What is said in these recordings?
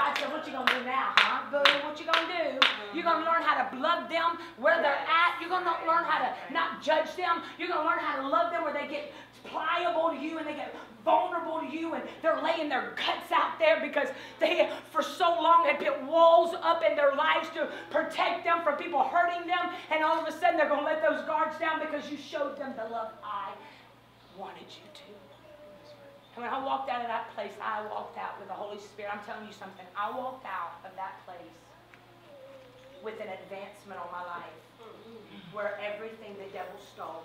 God said, what you going to do now, huh? Boo, what you going to do? You're going to learn how to love them where they're at. You're going to learn how to not judge them. You're going to learn how to love them where they get pliable to you and they get vulnerable to you and they're laying their guts out there because they for so long had put walls up in their lives to protect them from people hurting them, and all of a sudden they're going to let those guards down because you showed them the love I wanted you to. And when I walked out of that place, I walked out with the Holy Spirit. I'm telling you something. I walked out of that place with an advancement on my life where everything the devil stole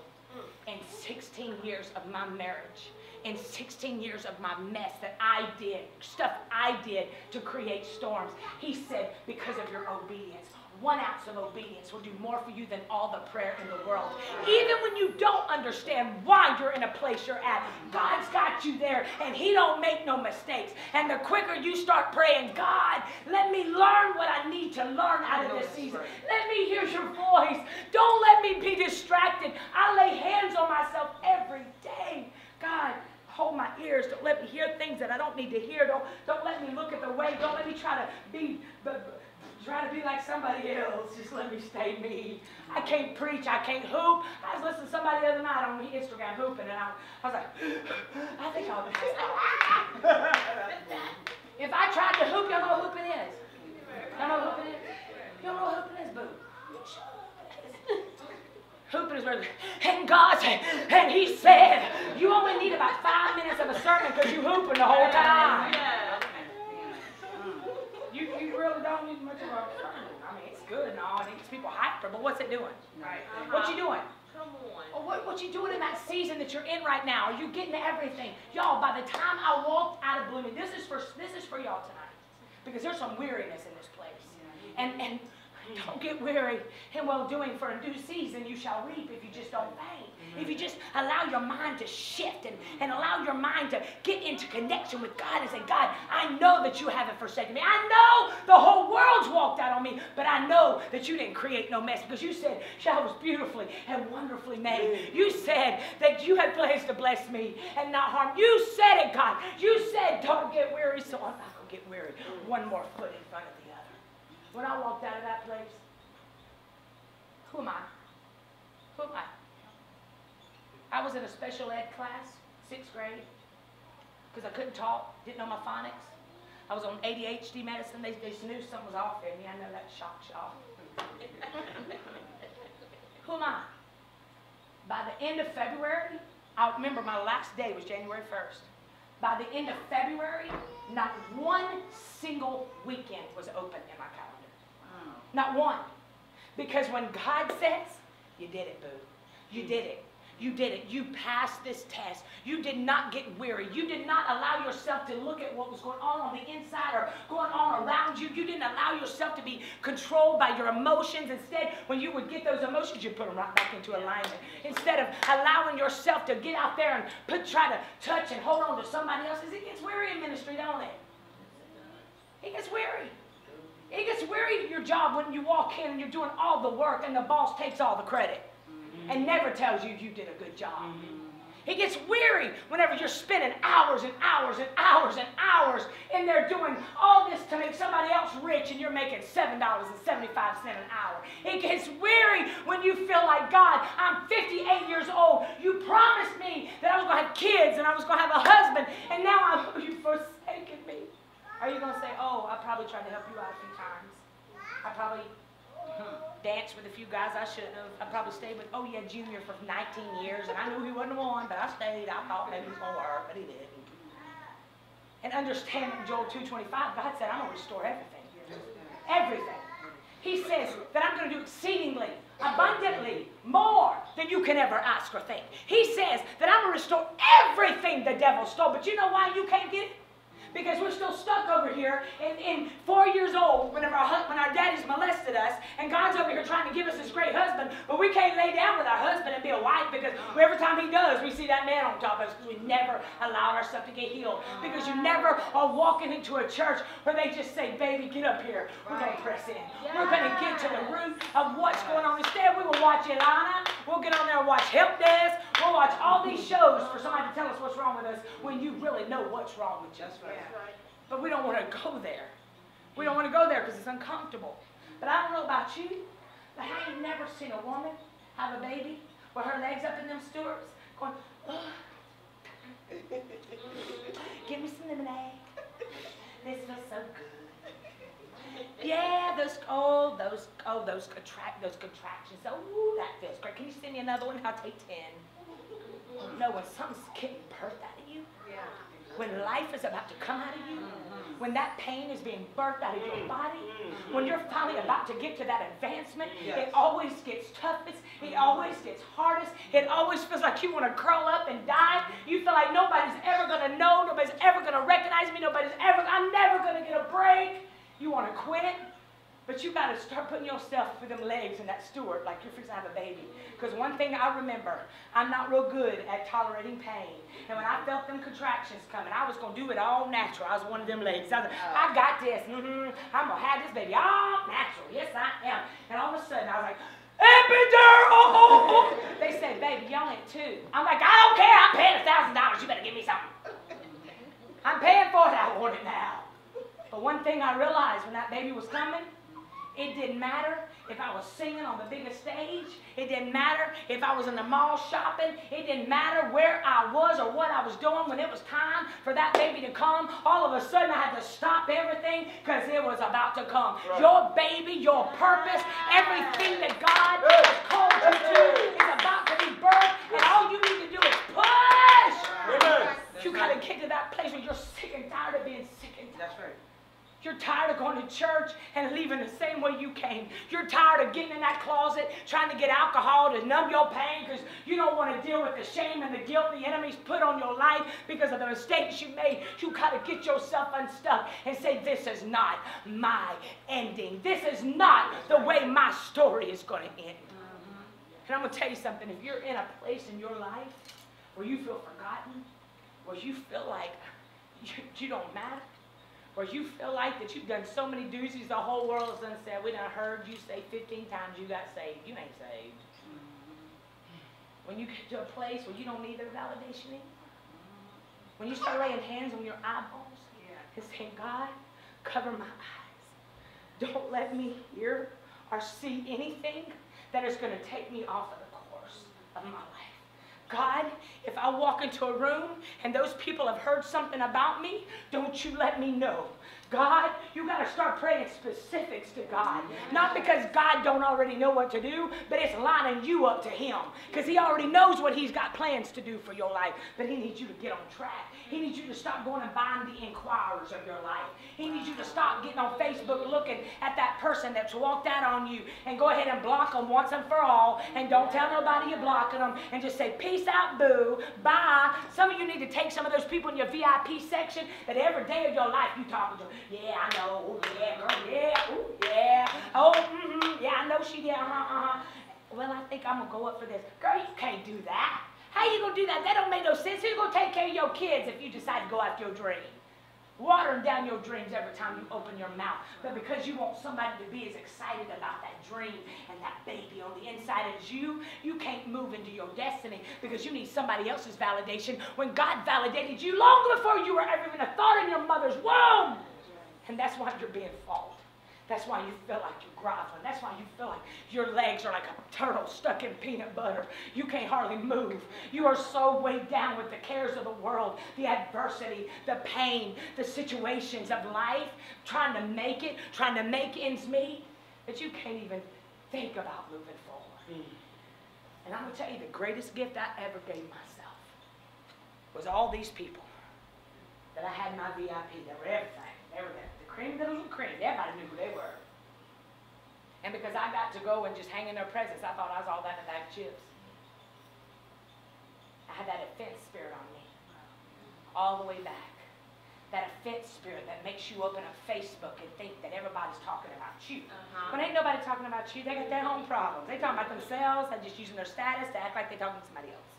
in 16 years of my marriage, in 16 years of my mess that I did, stuff I did to create storms. He said, because of your obedience, 1 ounce of obedience will do more for you than all the prayer in the world. Even when you don't understand why you're in a place you're at, God's got you there, and He don't make no mistakes. And the quicker you start praying, God, let me learn what I need to learn out of this season. Let me hear your voice. Don't let me be distracted. I lay hands on myself every day. God, hold my ears. Don't let me hear things that I don't need to hear. Don't let me look at the way. Don't let me try to be like somebody else. Just let me stay me. I can't preach. I can't hoop. I was listening to somebody the other night on Instagram hooping, and I was like, I think I'll do this. If I tried to hoop, y'all know what hooping is? Y'all know what hooping is? You don't know what hooping is, boo. Hooping is where, and God said, and He said, you only need about 5 minutes of a sermon because you hooping the whole time. You really don't need much of a sermon. I mean, it's good and all, and it gets people hyper, but what's it doing? Right. What you doing? Come on. What you doing in that season that you're in right now? Are you getting everything? Y'all, by the time I walked out of Blooming, this is for y'all tonight, because there's some weariness in this place, and don't get weary in well-doing, for in due season you shall reap if you just don't faint. If you just allow your mind to shift and allow your mind to get into connection with God and say, God, I know that you haven't forsaken me. I know the whole world's walked out on me, but I know that you didn't create no mess, because you said I was beautifully and wonderfully made. You said that you had plans to bless me and not harm. You said it, God. You said don't get weary, so I'm not going to get weary. One more foot in front of the other. When I walked out of that place, who am I? Who am I? I was in a special ed class, 6th grade, because I couldn't talk, didn't know my phonics. I was on ADHD medicine. They knew something was off in me. I know that shocked y'all. Who am I? By the end of February, I remember my last day was January 1st. By the end of February, not one single weekend was open in my calendar. Not one. Because when God says, you did it, boo. You did it. You did it. You passed this test. You did not get weary. You did not allow yourself to look at what was going on the inside or going on around you. You didn't allow yourself to be controlled by your emotions. Instead, when you would get those emotions, you put them right back into alignment. Instead of allowing yourself to get out there and try to touch and hold on to somebody else's. It gets weary in ministry, don't it? It gets weary. It gets weary in your job when you walk in and you're doing all the work and the boss takes all the credit and never tells you you did a good job. It gets weary whenever you're spending hours and hours and hours and hours in there doing all this to make somebody else rich and you're making $7.75 an hour. It gets weary when you feel like, God, I'm 58 years old. You promised me that I was going to have kids and I was going to have a husband, and now you've forsaken me. Are you going to say, oh, I probably tried to help you out a few times. I probably danced with a few guys I shouldn't have. I probably stayed with, Junior for 19 years, and I knew he wasn't the one, but I stayed. I thought maybe it was going to work, but he didn't. And understanding Joel 2:25, God said, I'm going to restore everything. Everything. He says that I'm going to do exceedingly, abundantly, more than you can ever ask or think. He says that I'm going to restore everything the devil stole, but you know why you can't get it? Because we're still stuck over here in 4 years old when our daddies molested us, and God's over here trying to give us this great husband, but we can't lay down with our husband and be a wife, because every time he does, we see that man on top of us, because we never allowed ourselves to get healed. Because you never are walking into a church where they just say, baby, get up here. We're going to press in. We're going to get to the root of what's going on. Instead, we will watch Ilana. We'll get on there and watch Help Desk. We'll watch all these shows for somebody to tell us what's wrong with us when you really know what's wrong with you. But we don't want to go there. We don't want to go there because it's uncomfortable. But I don't know about you, but I ain't never seen a woman have a baby with her legs up in them stirrups going, ugh. Give me some lemonade. This feels so good. Yeah, those contractions. Oh, that feels great. Can you send me another one? I'll take 10. No, when something's getting birthed out of you, when life is about to come out of you, when that pain is being birthed out of your body, when you're finally about to get to that advancement, it always gets toughest, it always gets hardest, it always feels like you want to curl up and die. You feel like nobody's ever going to know, nobody's ever going to recognize me, I'm never going to get a break. You want to quit, but you got to start putting yourself with them legs in that steward like you're fixing to have a baby. Because one thing I remember, I'm not real good at tolerating pain. And when I felt them contractions coming, I was going to do it all natural. I was one of them ladies. I was like, I got this. I'm going to have this baby all natural. Yes, I am. And all of a sudden, I was like, epidural! They said, baby, you only 2. I'm like, I don't care. I'm paying $1,000. You better give me something. I'm paying for it. I want it now. But one thing I realized when that baby was coming, it didn't matter if I was singing on the biggest stage. It didn't matter if I was in the mall shopping. It didn't matter where I was or what I was doing. When it was time for that baby to come, all of a sudden I had to stop everything because it was about to come. Right. Your baby, your purpose, everything that God has called you to is about to be birthed, and all you need to do is push. Amen. You got to get to that place where you're sick and tired of being sick and tired. That's right. You're tired of going to church and leaving the same way you came. You're tired of getting in that closet, trying to get alcohol to numb your pain because you don't want to deal with the shame and the guilt the enemy's put on your life because of the mistakes you made. You got to get yourself unstuck and say, this is not my ending. This is not the way my story is going to end. And I'm going to tell you something. If you're in a place in your life where you feel forgotten, where you feel like you don't matter, where you feel like that you've done so many doozies, the whole world has done said, we done heard you say 15 times you got saved. You ain't saved. When you get to a place where you don't need their validation anymore, when you start laying hands on your eyeballs and saying, God, cover my eyes. Don't let me hear or see anything that is going to take me off of the course of my life. God, if I walk into a room and those people have heard something about me, don't you let me know. God, you got to start praying specifics to God. Not because God don't already know what to do, but it's lining you up to Him. Because He already knows what He's got plans to do for your life. But He needs you to get on track. He needs you to stop going and buying the inquirers of your life. He needs you to stop getting on Facebook looking at that person that's walked out on you and go ahead and block them once and for all and don't tell nobody you're blocking them and just say, peace out, boo, bye. Some of you need to take some of those people in your VIP section that every day of your life you talking to them. Yeah, I know. Oh, yeah, girl. Yeah. Ooh, yeah. Oh, yeah, I know she did. Well, I think I'm going to go up for this. Girl, you can't do that. How you going to do that? That don't make no sense. Who's going to take care of your kids if you decide to go after your dream? Watering down your dreams every time you open your mouth. But because you want somebody to be as excited about that dream and that baby on the inside as you can't move into your destiny because you need somebody else's validation when God validated you long before you were ever even a thought in your mother's womb. And that's why you're being faulted. That's why you feel like you're groveling. That's why you feel like your legs are like a turtle stuck in peanut butter. You can't hardly move. You are so weighed down with the cares of the world, the adversity, the pain, the situations of life, trying to make it, trying to make ends meet, that you can't even think about moving forward. And I'm going to tell you, the greatest gift I ever gave myself was all these people that I had in my VIP. They were everything. Everything. The cream that was cream. Everybody knew who they were. And because I got to go and just hang in their presence, I thought I was all that in a bag of chips. I had that offense spirit on me. All the way back. That offense spirit that makes you open up Facebook and think that everybody's talking about you. When ain't nobody talking about you, they got their own problems. They talking about themselves. They're just using their status to act like they're talking to somebody else.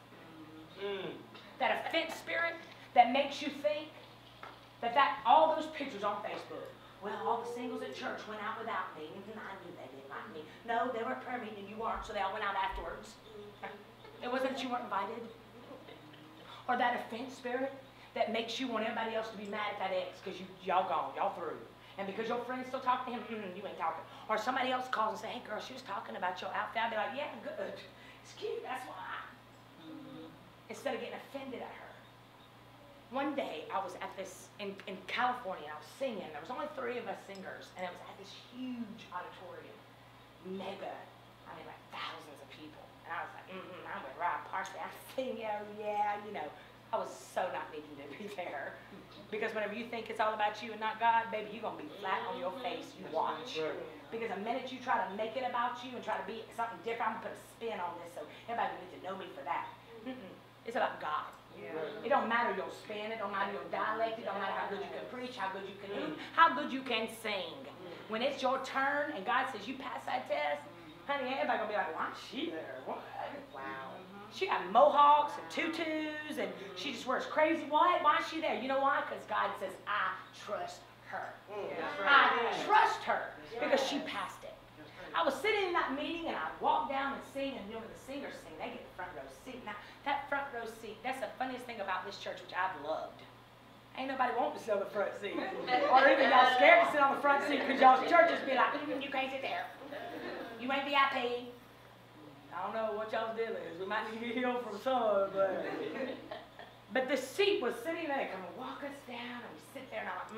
That offense spirit that makes you think that all those pictures on Facebook, well, all the singles at church went out without me. I knew they didn't like me. No, they were at prayer meeting and you weren't, so they all went out afterwards. It wasn't that you weren't invited. Or that offense spirit that makes you want everybody else to be mad at that ex because y'all gone, y'all through. And because your friends still talk to him, you ain't talking. Or somebody else calls and say, hey girl, she was talking about your outfit. I'd be like, yeah, good. It's cute, that's why. Instead of getting offended at her. One day I was at this, in California, I was singing. There was only 3 of us singers, and it was at this huge auditorium. Mega, I mean like thousands of people. And I was like, I'm with Rob Parsley. I'm singing, oh yeah, you know. I was so not needing to be there. Because whenever you think it's all about you and not God, baby, you're going to be flat on your face. You watch. Because the minute you try to make it about you and try to be something different, I'm going to put a spin on this so everybody will get to know me for that. It's about God. It don't matter your spin. It don't matter your dialect. It don't matter how good you can preach, how good you can do, how good you can sing. When it's your turn and God says you pass that test, honey, everybody going to be like, why is she there? What? Wow. She got mohawks and tutus, and she just wears crazy white. Why is she there? You know why? Because God says, I trust her. I trust her because she passed it. I was sitting in that meeting, and I walked down and sing, and you know, the singers sing, they get the front row seat. Now, that front row seat, that's the funniest thing about this church, which I've loved. Ain't nobody want to sit on the front seat. Or even y'all scared to sit on the front seat because y'all's churches be like, you can't sit there. You ain't VIP. I don't know what y'all's deal is. We might need to get healed from some, but the seat was sitting there. They come and walk us down, and we sit there, and I'm like,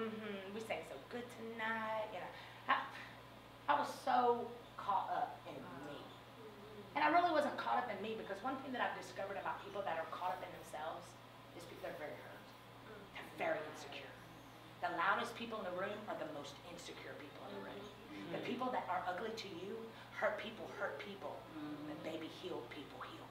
we sang so good tonight. You know, I was so caught up in me, and I really wasn't caught up in me because one thing that I've discovered about people that are caught up in themselves is they're very hurt. They're very insecure. The loudest people in the room are the most insecure people in the room. The people that are ugly to you hurt people. But baby, healed people heal